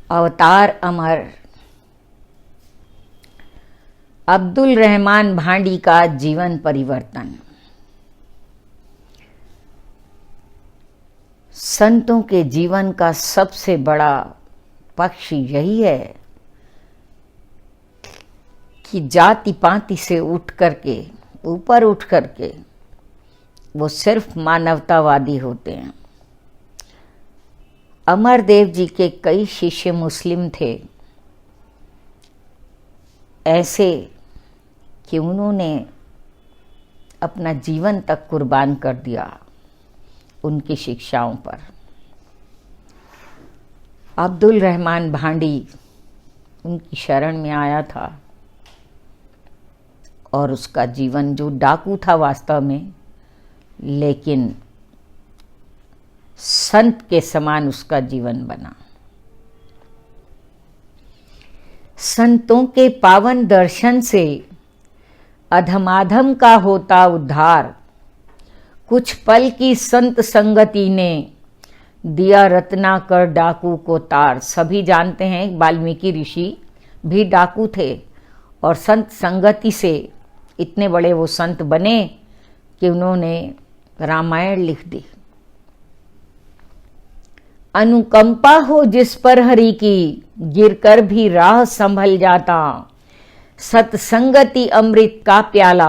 अवतार अमर अब्दुल रहमान भांडी का जीवन परिवर्तन। संतों के जीवन का सबसे बड़ा पक्ष यही है कि जाति पाति से उठ करके ऊपर उठ करके वो सिर्फ मानवतावादी होते हैं। अमरदेव जी के कई शिष्य मुस्लिम थे, ऐसे कि उन्होंने अपना जीवन तक कुर्बान कर दिया उनकी शिक्षाओं पर। अब्दुल रहमान भांडी उनकी शरण में आया था और उसका जीवन जो डाकू था वास्तव में, लेकिन संत के समान उसका जीवन बना। संतों के पावन दर्शन से अधमाधम का होता उद्धार, कुछ पल की संत संगति ने दिया रत्नाकर डाकू को तार। सभी जानते हैं वाल्मीकि ऋषि भी डाकू थे और संत संगति से इतने बड़े वो संत बने कि उन्होंने रामायण लिख दी। अनुकंपा हो जिस पर हरि की, गिरकर भी राह संभल जाता। सत्संगति अमृत का प्याला,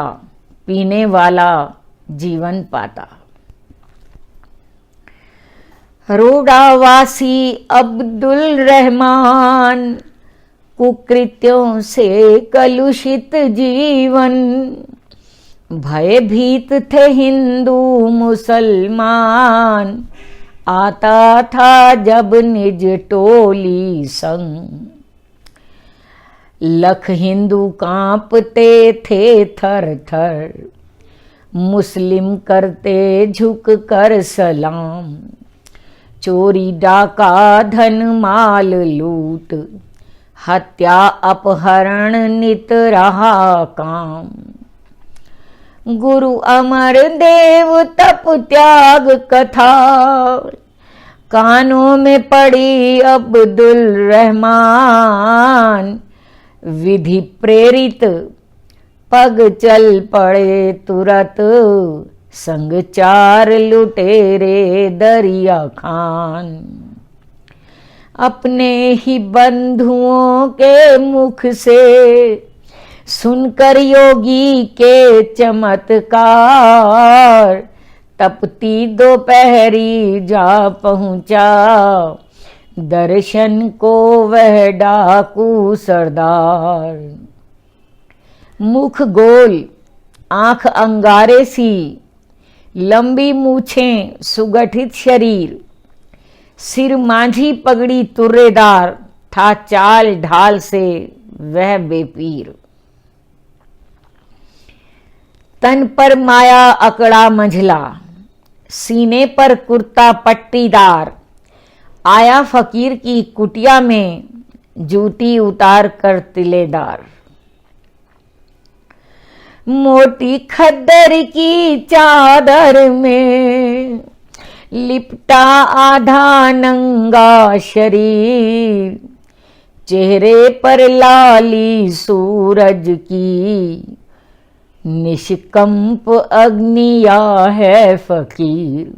पीने वाला जीवन पाता। रोडावासी अब्दुल रहमान, कुकृत्यों से कलुषित जीवन। भयभीत थे हिंदू मुसलमान, आता था जब निज टोली संग। लख हिंदू कांपते थे थर थर, मुस्लिम करते झुक कर सलाम। चोरी डाका धन माल लूट, हत्या अपहरण नित रहा काम। गुरु अमर देव तप त्याग कथा, कानों में पड़ी अब्दुल रहमान। विधि प्रेरित पग चल पड़े तुरत, संग चार लुटेरे दरिया खान। अपने ही बंधुओं के मुख से सुनकर योगी के चमत्कार, तपती दोपहरी जा पहुंचा दर्शन को वह डाकू सरदार। मुख गोल, आंख अंगारे सी, लंबी मूछें, सुगठित शरीर। सिर मांझी पगड़ी तुर्रेदार, था चाल ढाल से वह बेपीर। तन पर माया अकड़ा मंझला, सीने पर कुर्ता पट्टीदार। आया फकीर की कुटिया में, जूती उतार कर तिलेदार। मोटी खद्दर की चादर में लिपटा आधा नंगा शरीर। चेहरे पर लाली सूरज की, निष्कंप अग्निया है फकीर।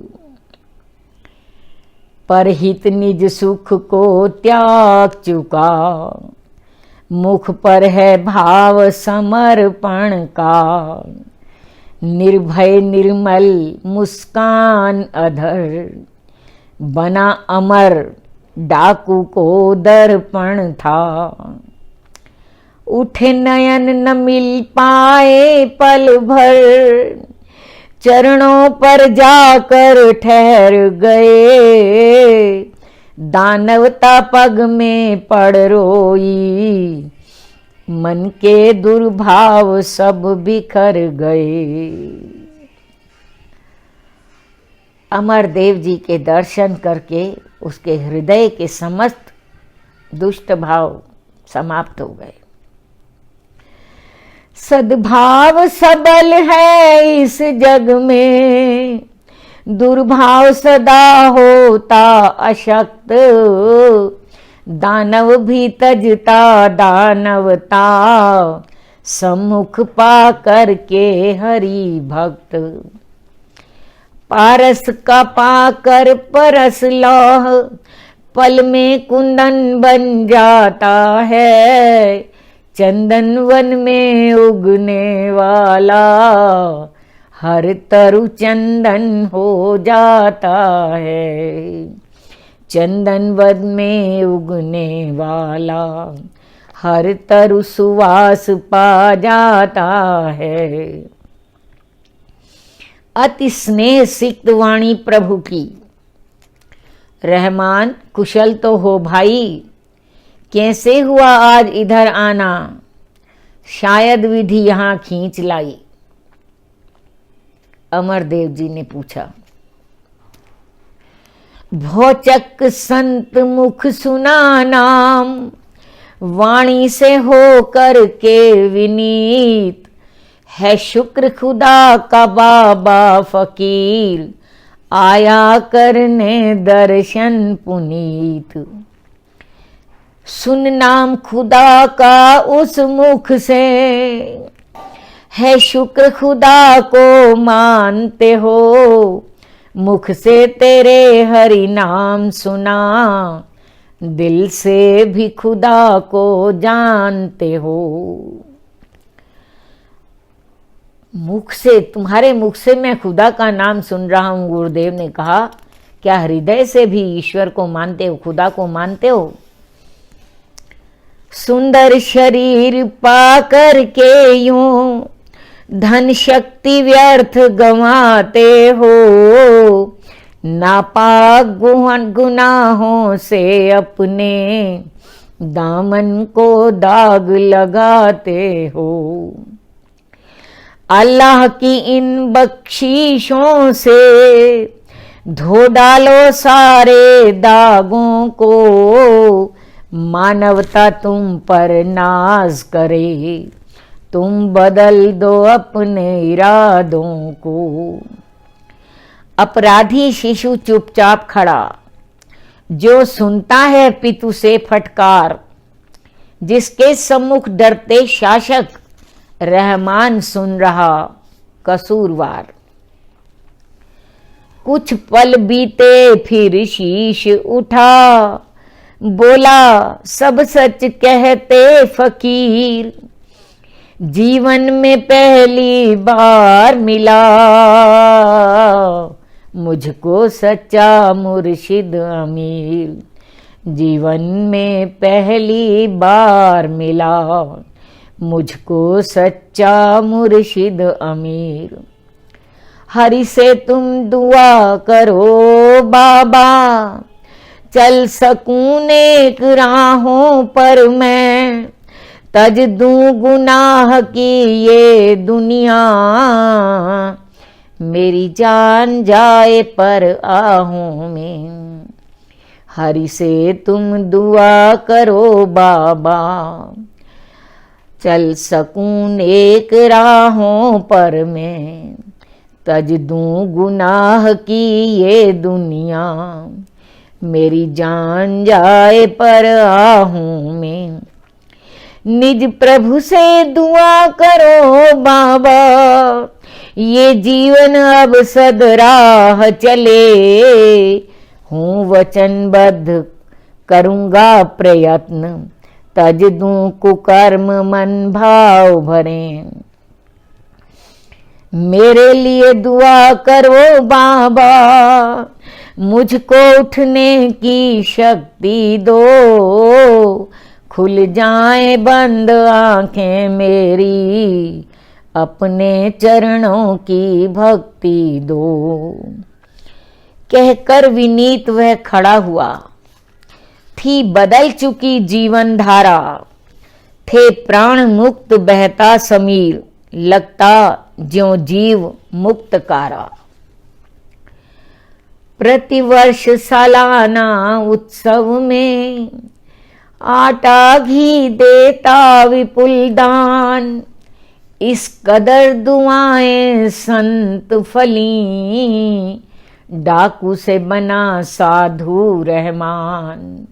परहित निज सुख को त्याग चुका, मुख पर है भाव समर्पण का। निर्भय निर्मल मुस्कान अधर, बना अमर डाकू को दर्पण था। उठे नयन न मिल पाए पल भर, चरणों पर जाकर ठहर गए। दानवता पग में पड़ रोई, मन के दुर्भाव सब बिखर गए। अमरदेव जी के दर्शन करके उसके हृदय के समस्त दुष्ट भाव समाप्त हो गए। सद्भाव सबल है इस जग में, दुर्भाव सदा होता अशक्त। दानव भी तजता दानवता, सम्मुख पा करके हरि भक्त। पारस का पाकर परस लौह, पल में कुंदन बन जाता है। चंदन वन में उगने वाला, हर तरु चंदन हो जाता है। चंदन वन में उगने वाला, हर तरु सुवास पा जाता है। अति स्नेह सिक्त वाणी प्रभु की। रहमान कुशल तो हो भाई, कैसे हुआ आज इधर आना, शायद विधि यहां खींच लाई। अमरदेव जी ने पूछा। भौचक संत मुख सुना नाम, वाणी से हो कर के विनीत। है शुक्र खुदा का बाबा फकीर, आया करने दर्शन पुनीत। सुन नाम खुदा का उस मुख से, है शुक्र खुदा को मानते हो। मुख से तेरे हरि नाम सुना, दिल से भी खुदा को जानते हो। मुख से, तुम्हारे मुख से मैं खुदा का नाम सुन रहा हूं। गुरुदेव ने कहा, क्या हृदय से भी ईश्वर को मानते हो, खुदा को मानते हो? सुंदर शरीर पा कर के यूं, धन शक्ति व्यर्थ गंवाते हो। नापाक गुनाहों से अपने दामन को दाग लगाते हो। अल्लाह की इन बख्शीशों से धो डालो सारे दागों को। मानवता तुम पर नाज करे, तुम बदल दो अपने इरादों को। अपराधी शिशु चुपचाप खड़ा, जो सुनता है पितु से फटकार। जिसके सम्मुख डरते शासक, रहमान सुन रहा कसूरवार। कुछ पल बीते फिर शीश उठा, बोला सब सच कहते फकीर। जीवन में पहली बार मिला, मुझको सच्चा मुर्शिद अमीर। जीवन में पहली बार मिला, मुझको सच्चा मुर्शिद अमीर। हरि से तुम दुआ करो बाबा, चल सकूं नेक राहों पर मैं। तज दूं गुनाह की ये दुनिया, मेरी जान जाए पर आहूं में। हरि से तुम दुआ करो बाबा, चल सकूं नेक राहों पर मैं। तज दूं गुनाह की ये दुनिया, मेरी जान जाए पर आहूं में। निज प्रभु से दुआ करो बाबा, ये जीवन अब सदराह चले। हूँ वचनबद्ध करूँगा प्रयत्न, तज दूं कुकर्म मन भाव भरे। मेरे लिए दुआ करो बाबा, मुझको उठने की शक्ति दो। खुल जाए बंद आंखें मेरी, अपने चरणों की भक्ति दो। कहकर विनीत वह खड़ा हुआ। थी बदल चुकी जीवन धारा, थे प्राण मुक्त बहता समीर। लगता ज्यों जीव मुक्त कारा। प्रतिवर्ष सालाना उत्सव में, आटा घी देता विपुल दान। इस कदर दुआएं संत फली, डाकू से बना साधु रहमान।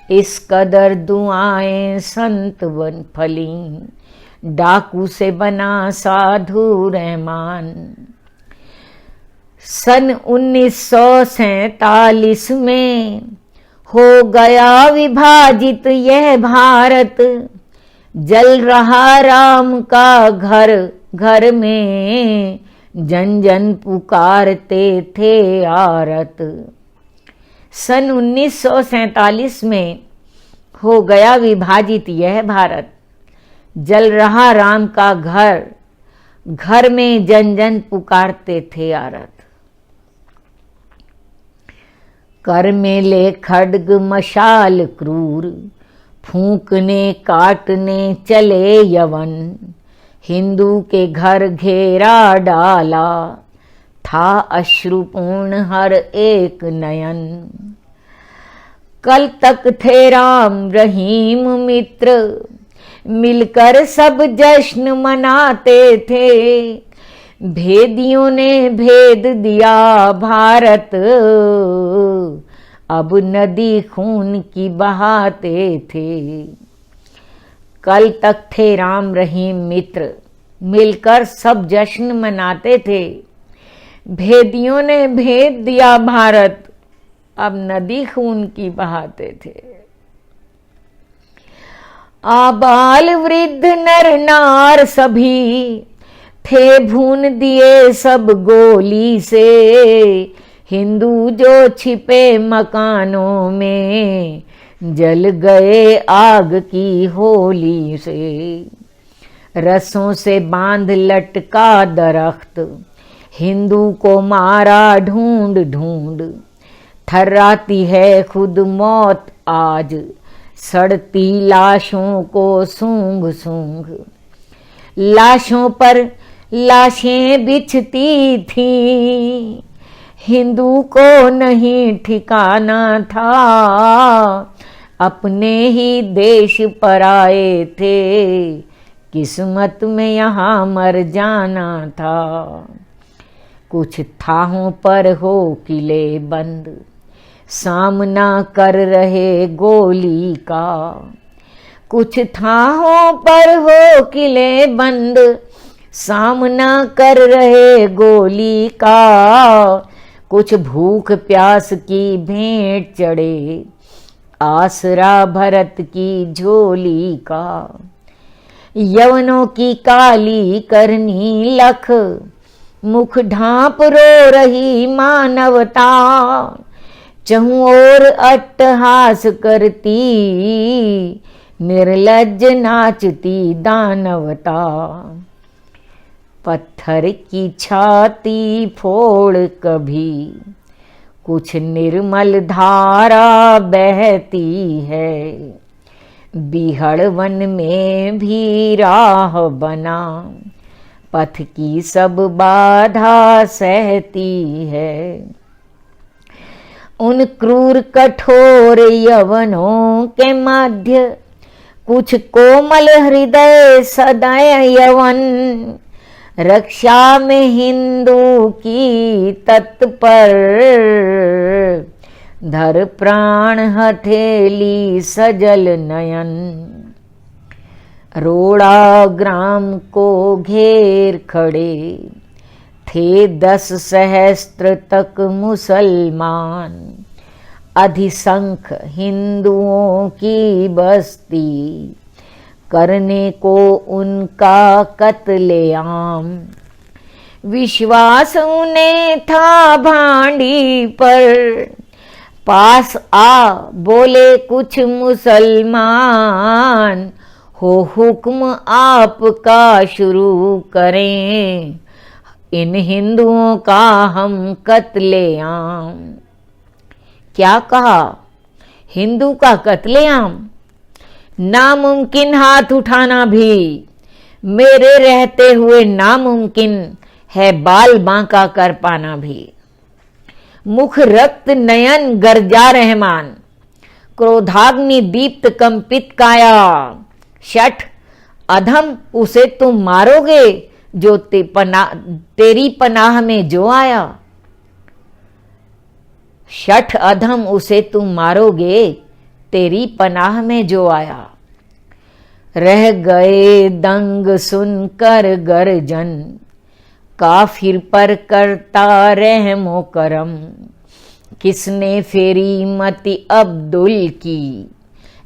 इस कदर दुआएं संत बन फली, डाकू से बना साधु रहमान। सन 1947 में हो गया विभाजित यह भारत, जल रहा राम का घर घर में, जन जन पुकारते थे आरत। सन 1947 में हो गया विभाजित यह भारत, जल रहा राम का घर घर में, जन जन पुकारते थे आरत। कर में ले खड्ग मशाल क्रूर, फूंकने काटने चले यवन, हिंदू के घर घेरा डाला, था अश्रुपूर्ण हर एक नयन। कल तक थे राम रहीम मित्र, मिलकर सब जश्न मनाते थे, भेदियों ने भेद दिया भारत, अब नदी खून की बहाते थे। कल तक थे राम रहीम मित्र, मिलकर सब जश्न मनाते थे, भेदियों ने भेद दिया भारत, अब नदी खून की बहाते थे। आबाल वृद्ध नर नार सभी थे भून दिए सब गोली से, हिंदू जो छिपे मकानों में, जल गए आग की होली से। रस्सों से बांध लटका दरख्त, हिंदू को मारा ढूंढ ढूंढ, थर्राती है खुद मौत आज, सड़ती लाशों को सूंघ सूंघ। लाशों पर लाशें बिछती थीं, हिंदू को नहीं ठिकाना था, अपने ही देश पर आए थे, किस्मत में यहाँ मर जाना था। कुछ थाहों पर हो किले बंद, सामना कर रहे गोली का, कुछ थाहों पर हो किले बंद, सामना कर रहे गोली का, कुछ भूख प्यास की भेंट चढ़े, आसरा भरत की झोली का। यवनों की काली करनी लख, मुख ढांप रो रही मानवता, चहुं ओर अट्टहास करती, निर्लज्ज नाचती दानवता। पत्थर की छाती फोड़ कभी, कुछ निर्मल धारा बहती है, बिहड़ वन में भी राह बना, पथ की सब बाधा सहती है। उन क्रूर कठोर यवनों के मध्य, कुछ कोमल हृदय सदय यवन, रक्षा में हिंदू की तत्पर, धर प्राण हथेली सजल नयन। रोड़ा ग्राम को घेर खड़े थे 10 सहस्त्र तक मुसलमान, अधिसंख्य हिंदुओं की बस्ती, करने को उनका कत्लेआम। विश्वास उन्हें था भांडी पर, पास आ बोले कुछ मुसलमान, हो हुक्म आपका शुरू करें, इन हिंदुओं का हम कत्लेआम। क्या कहा? हिंदू का कत्लेआम? नामुमकिन हाथ उठाना भी, मेरे रहते हुए नामुमकिन है बाल बांका कर पाना भी। मुख रक्त नयन गर्जा रहमान, क्रोधाग्नि दीप्त कंपित काया, शठ अधम उसे तुम मारोगे जो तेरी पनाह में जो आया। शठ अधम उसे तुम मारोगे तेरी पनाह में जो आया। रह गए दंग सुनकर गर्जन, काफिर पर करता रहमो करम। किसने फेरी मति अब्दुल की,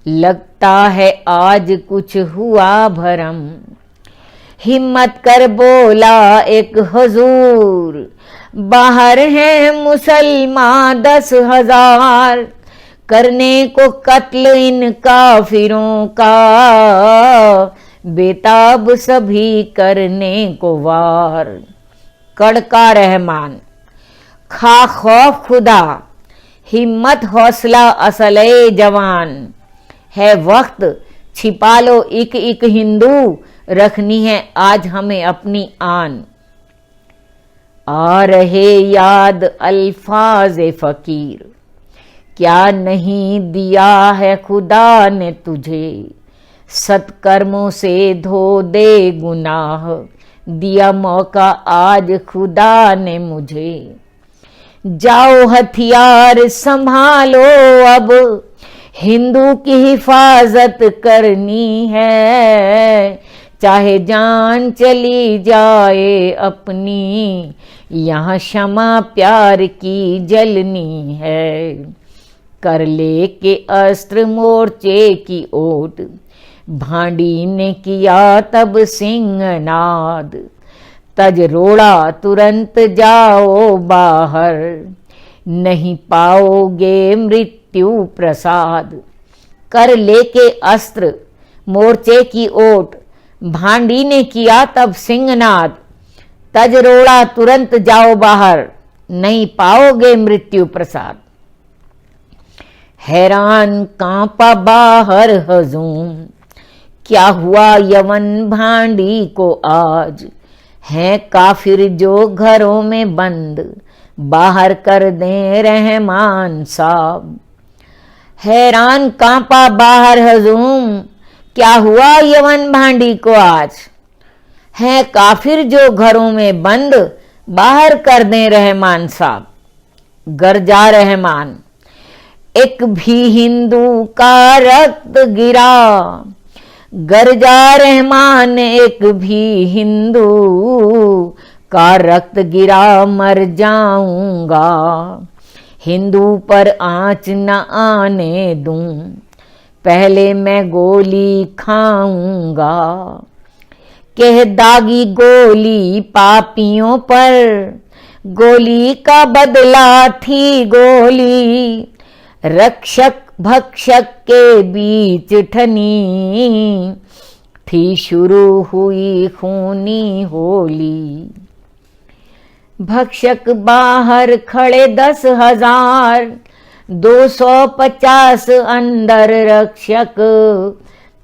लगता है आज कुछ हुआ भरम। हिम्मत कर बोला एक हुजूर, बाहर हैं मुसलमान 10,000, करने को कत्ल इन काफिरों का, बेताब सभी करने को वार। कड़का रहमान, खा खौफ खुदा, हिम्मत हौसला असले जवान। है वक्त छिपा लो एक एक हिंदू, रखनी है आज हमें अपनी आन। आ रहे याद अल्फाज फकीर, क्या नहीं दिया है खुदा ने तुझे। सत्कर्मों से धो दे गुनाह, दिया मौका आज खुदा ने मुझे। जाओ हथियार संभालो अब, हिंदू की हिफाजत करनी है। चाहे जान चली जाए अपनी, यहाँ क्षमा प्यार की जलनी है। कर ले के अस्त्र मोर्चे की ओट, भांडी ने किया तब सिंहनाद। तज रोड़ा तुरंत जाओ बाहर, नहीं पाओगे मृत्यु प्रसाद। कर लेके अस्त्र मोर्चे की ओट, भांडी ने किया तब सिंहनाद। तज रोड़ा तुरंत जाओ बाहर, नहीं पाओगे मृत्यु प्रसाद। हैरान कांपा बाहर हजूम, क्या हुआ यवन भांडी को आज। हैं काफिर जो घरों में बंद, बाहर कर दें रहमान साहब। हैरान कांपा बाहर हजूम, क्या हुआ यवन भांडी को आज। हैं काफिर जो घरों में बंद, बाहर कर दें रहमान साहब। गरजा रहमान, एक भी हिंदू का रक्त गिरा। गरजा रहमान, एक भी हिंदू का रक्त गिरा मर जाऊंगा। हिंदू पर आंच न आने दूं, पहले मैं गोली खाऊंगा। कह दागी गोली पापियों पर, गोली का बदला थी गोली। रक्षक भक्षक के बीच ठनी, थी शुरू हुई खूनी होली। भक्षक बाहर खड़े 10,000, 250 अंदर रक्षक।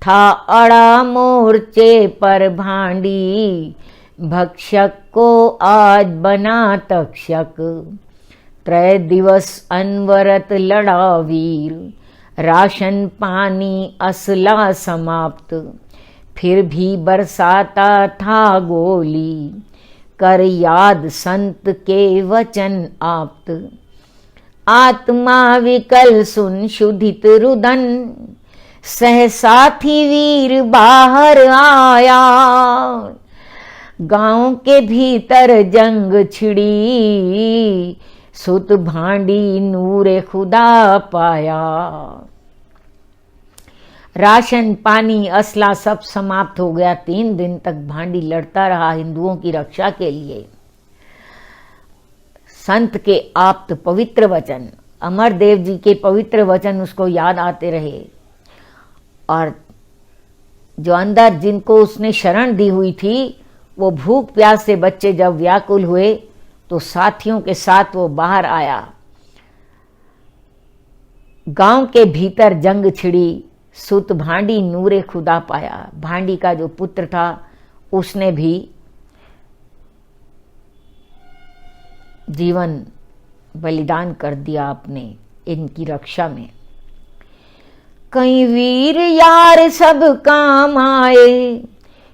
था अड़ा मोर्चे पर भांडी, भक्षक को आज बना तक्षक। त्रय दिवस अनवरत लड़ा वीर, राशन पानी असला समाप्त। फिर भी बरसाता था गोली, कर याद संत के वचन आप्त। आत्मा विकल सुन शुद्धित रुदन, सहसाथी वीर बाहर आया। गांव के भीतर जंग छिड़ी, सुत भांडी नूरे खुदा पाया। राशन पानी असला सब समाप्त हो गया। 3 दिन तक भांडी लड़ता रहा हिंदुओं की रक्षा के लिए। संत के आप्त पवित्र वचन, अमरदेव जी के पवित्र वचन उसको याद आते रहे। और जो अंदर जिनको उसने शरण दी हुई थी, वो भूख प्यास से बच्चे जब व्याकुल हुए तो साथियों के साथ वो बाहर आया। गांव के भीतर जंग छिड़ी, सुत भांडी नूरे खुदा पाया। भांडी का जो पुत्र था उसने भी जीवन बलिदान कर दिया अपने इनकी रक्षा में। कई वीर यार सब काम आए,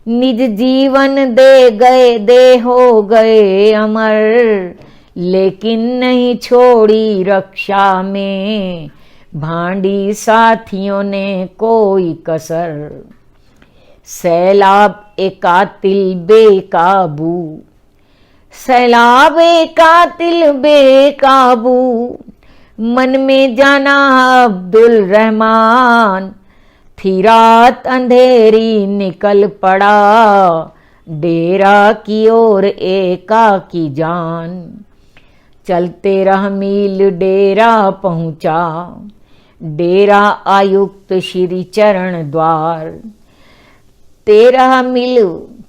निज जीवन दे गए, दे हो गए अमर। लेकिन नहीं छोड़ी रक्षा में भांडी साथियों ने कोई कसर, सैलाब एकातिल बेकाबू, सैलाब एकातिल बेकाबू, मन में जाना अब्दुल रहमान, थी रात अंधेरी निकल पड़ा, डेरा की ओर एकाकी जान, चलते रह मील डेरा पहुंचा, डेरा आयुक्त श्री चरण द्वार, 13 मील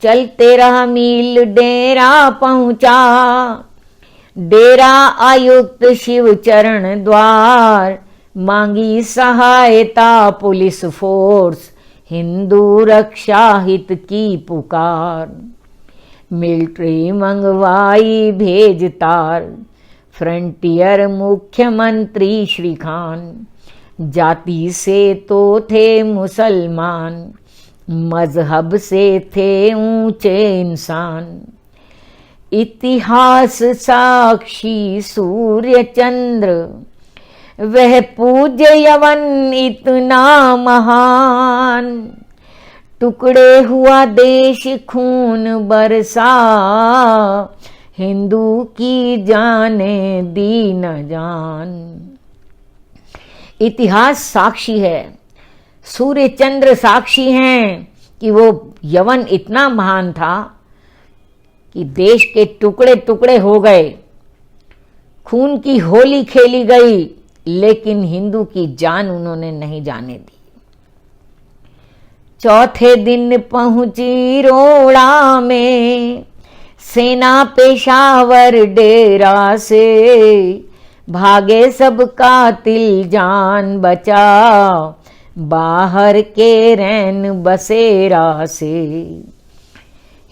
चलते रह मील डेरा पहुंचा, डेरा आयुक्त शिव चरण द्वार, मांगी सहायता पुलिस फोर्स, हिंदू रक्षा हित की पुकार, मिलिट्री मंगवाई भेजतार, फ्रंटियर मुख्यमंत्री श्री खान, जाति से तो थे मुसलमान, मजहब से थे ऊंचे इंसान, इतिहास साक्षी सूर्य चंद्र, वह पूज्य यवन इतना महान, टुकड़े हुआ देश खून बरसा, हिंदू की जाने दी न जान। इतिहास साक्षी है, सूर्य चंद्र साक्षी हैं कि वो यवन इतना महान था कि देश के टुकड़े टुकड़े हो गए, खून की होली खेली गई, लेकिन हिंदू की जान उन्होंने नहीं जाने दी। चौथे दिन पहुंची रोड़ा में, सेना पेशावर डेरा से, भागे सब कातिल जान बचा, बाहर के रैन बसेरा से,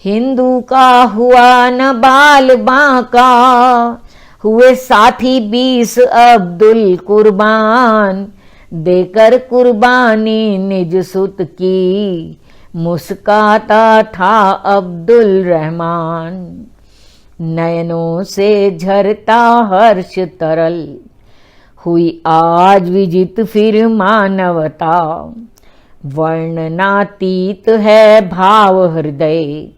हिंदू का हुआ न बाल बांका, हुए साथी 20 अब्दुल कुर्बान, देकर कुर्बानी निज सुत की, मुस्काता था अब्दुल रहमान, नयनों से झरता हर्ष तरल, हुई आज विजित फिर मानवता, वर्णनातीत है भाव हृदय,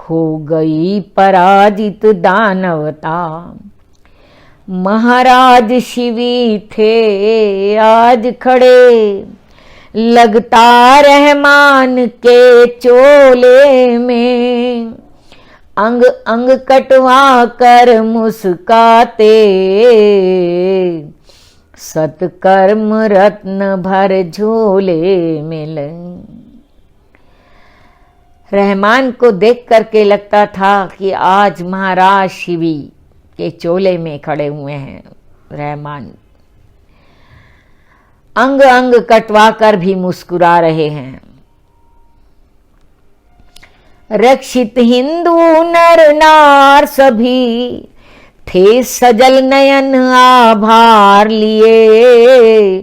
हो गई पराजित दानवता, महाराज शिवी थे आज खड़े, लगता रहमान के चोले में, अंग अंग कटवा कर मुस्काते, सत्कर्म रत्न भर झोले में लग। रहमान को देख करके लगता था कि आज महाराज शिवी के चोले में खड़े हुए हैं रहमान, अंग अंग कटवा कर भी मुस्कुरा रहे हैं। रक्षित हिंदू नर नार सभी थे सजल नयन आभार लिए,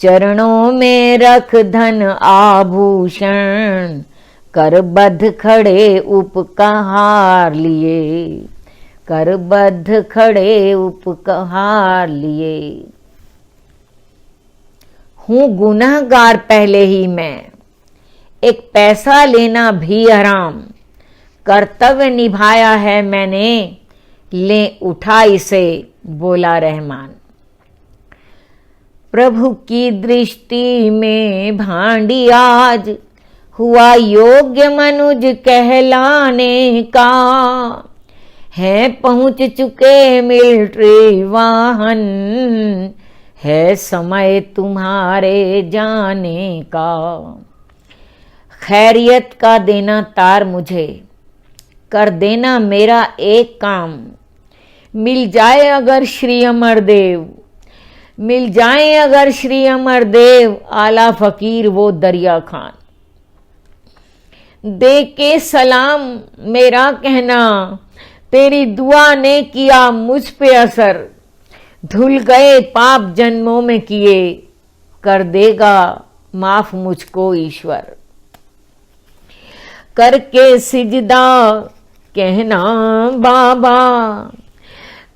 चरणों में रख धन आभूषण, करबद्ध खड़े उपहार लिए, करबद्ध खड़े उपहार लिए। हूं गुनहगार पहले ही मैं, एक पैसा लेना भी हराम, कर्तव्य निभाया है मैंने, ले उठा इसे, बोला रहमान। प्रभु की दृष्टि में भांडी आज हुआ योग्य मनुज कहलाने का, है पहुंच चुके मिलिट्री वाहन, है समय तुम्हारे जाने का। खैरियत का देना तार मुझे, कर देना मेरा एक काम, मिल जाए अगर श्री अमरदेव, मिल जाए अगर श्री अमरदेव, आला फकीर वो दरिया खान। दे के सलाम मेरा कहना, तेरी दुआ ने किया मुझ पे असर, धुल गए पाप जन्मों में किए, कर देगा माफ मुझको ईश्वर। करके सिजदा कहना बाबा,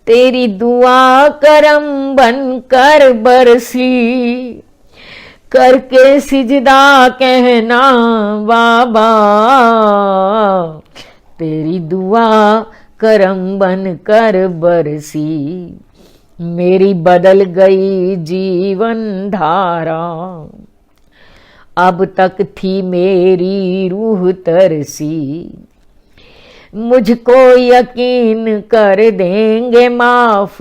तेरी दुआ करम बनकर बरसी, करके सिजदा कहना बाबा, तेरी दुआ करम बनकर बरसी, मेरी बदल गई जीवन धारा, अब तक थी मेरी रूह तरसी, मुझको यकीन कर देंगे माफ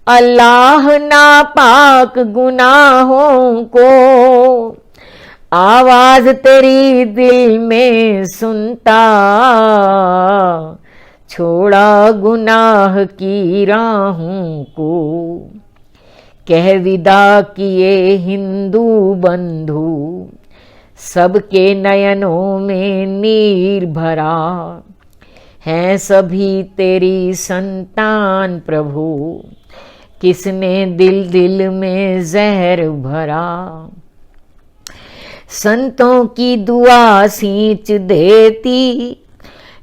अल्लाह नापाक गुनाहों को, आवाज तेरी दिल में सुनता, छोड़ा गुनाह की राहों को, कह विदा किए हिंदू बंधु, सबके नयनों में नीर भरा, हैं सभी तेरी संतान प्रभु, किसने दिल दिल में जहर भरा, संतों की दुआ सींच देती,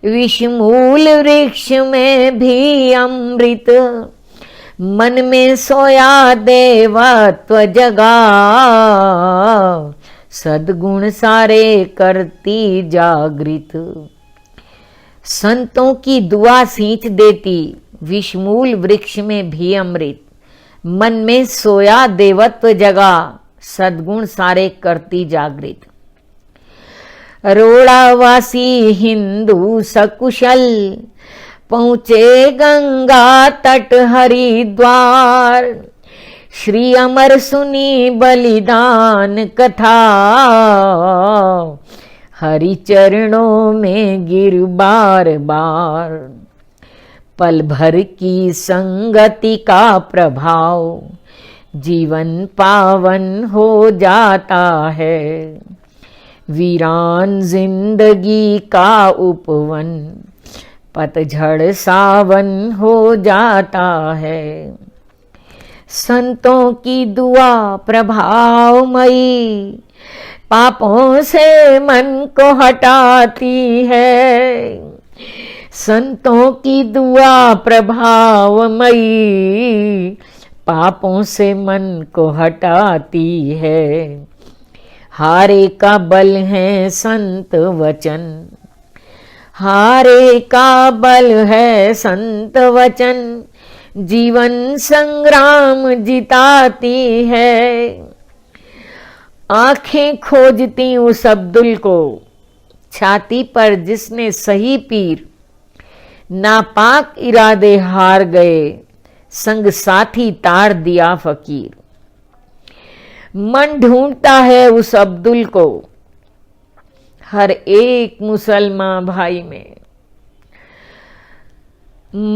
विषमूल वृक्ष में भी अमृत, मन में सोया देवत्व जगा, सद्गुण सारे करती जागृत, संतों की दुआ सींच देती, विषमूल वृक्ष में भी अमृत, मन में सोया देवत्व जगा, सद्गुण सारे करती जागृत, रोड़ावासी हिंदू सकुशल, पहुँचे गंगा तट हरिद्वार, श्री अमर सुनी बलिदान कथा, हरि चरणों में गिर बार बार, पल भर की संगति का प्रभाव, जीवन पावन हो जाता है, वीरान जिंदगी का उपवन, पतझड़ सावन हो जाता है, संतों की दुआ प्रभावमयी, पापों से मन को हटाती है, संतों की दुआ प्रभावमयी, पापों से मन को हटाती है, हारे का बल है संत वचन, हारे का बल है संत वचन, जीवन संग्राम जिताती है, आंखें खोजती उस अब्दुल को, छाती पर जिसने सही पीर, नापाक इरादे हार गए, संग साथी तार दिया फकीर, मन ढूंढता है उस अब्दुल को, हर एक मुसलमान भाई में,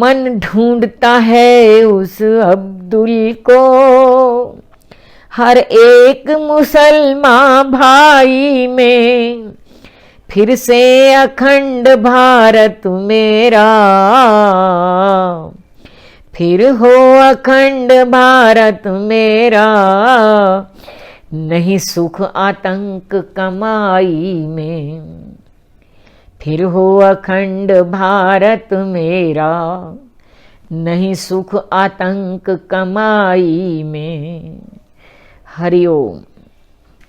मन ढूंढता है उस अब्दुल को, हर एक मुसलमान भाई में, फिर से अखंड भारत मेरा, फिर हो अखंड भारत मेरा, नहीं सुख आतंक कमाई में, फिर हो अखंड भारत मेरा, नहीं सुख आतंक कमाई में। हरि ओम।